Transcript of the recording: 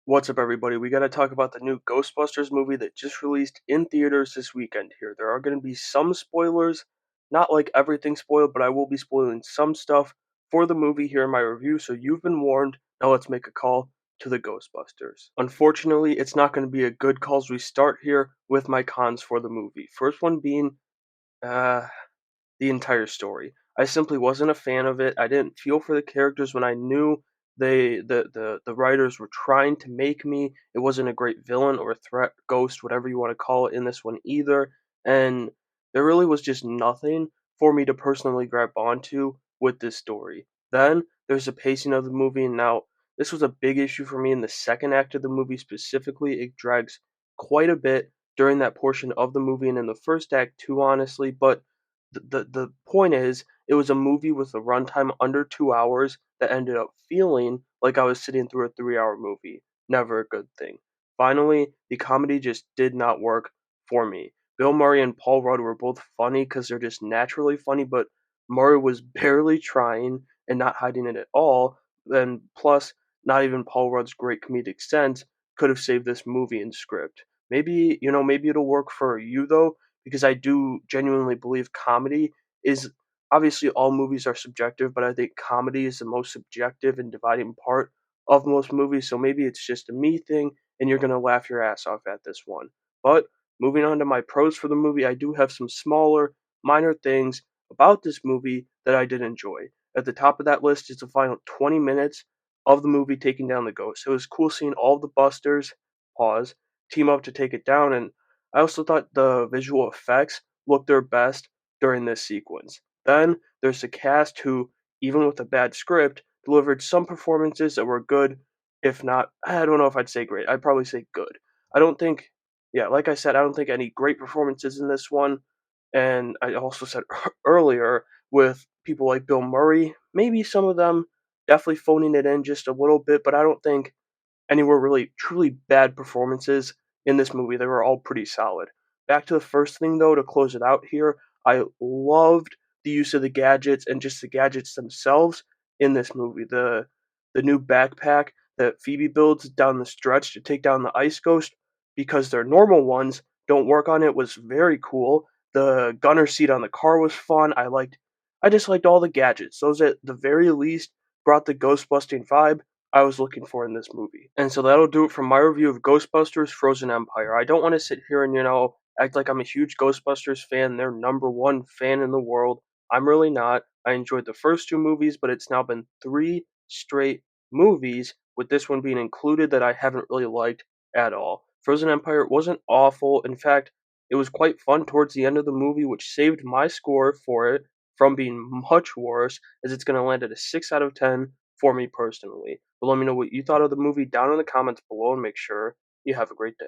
What's up, everybody? We got to talk about the new Ghostbusters movie that just released in theaters this weekend here. There are going to be some spoilers, not like everything spoiled, but I will be spoiling some stuff for the movie here in my review, so you've been warned. Now let's make a call to the Ghostbusters. Unfortunately, it's not going to be a good call as we start here with my cons for the movie. First one being, uh, the entire story. I simply wasn't a fan of it. I didn't feel for the characters when I knew the writers were trying to make me. It wasn't a great villain or threat, ghost, whatever you want to call it in this one either. And there really was just nothing for me to personally grab onto with this story. Then there's the pacing of the movie, and now this was a big issue for me in the second act of the movie specifically. It drags quite a bit during that portion of the movie and in the first act too, honestly, but the point is, it was a movie with a runtime under 2 hours that ended up feeling like I was sitting through a 3 hour movie. Never a good thing. Finally, the comedy just did not work for me. Bill Murray and Paul Rudd were both funny because they're just naturally funny, but Murray was barely trying and not hiding it at all. And plus, not even Paul Rudd's great comedic sense could have saved this movie and script. Maybe it'll work for you though, because I do genuinely believe comedy is obviously all movies are subjective, but I think comedy is the most subjective and dividing part of most movies. So maybe it's just a me thing and you're going to laugh your ass off at this one. But moving on to my pros for the movie, I do have some smaller, minor things about this movie that I did enjoy. At the top of that list is the final 20 minutes of the movie taking down the ghost. It was cool seeing all the Busters pause team up to take it down, and I also thought the visual effects looked their best during this sequence. Then there's the cast who, even with a bad script, delivered some performances that were good, if not, I don't know if I'd say great. I'd probably say good. I don't think, yeah, like I said, I don't think any great performances in this one. And I also said earlier with people like Bill Murray, maybe some of them definitely phoning it in just a little bit, but I don't think any were really truly bad performances in this movie. They were all pretty solid. Back to the first thing though, to close it out here, I loved the use of the gadgets and just the gadgets themselves in this movie. The new backpack that Phoebe builds down the stretch to take down the ice ghost because their normal ones don't work on it was very cool. The gunner seat on the car was fun. I just liked all the gadgets. Those at the very least brought the ghost busting vibe I was looking for in this movie. And so that'll do it for my review of Ghostbusters Frozen Empire. I don't want to sit here and, act like I'm a huge Ghostbusters fan, their number one fan in the world. I'm really not. I enjoyed the first two movies, but it's now been three straight movies, with this one being included, that I haven't really liked at all. Frozen Empire wasn't awful. In fact, it was quite fun towards the end of the movie, which saved my score for it from being much worse, as it's going to land at a 6 out of 10 for me personally. But let me know what you thought of the movie down in the comments below and make sure you have a great day.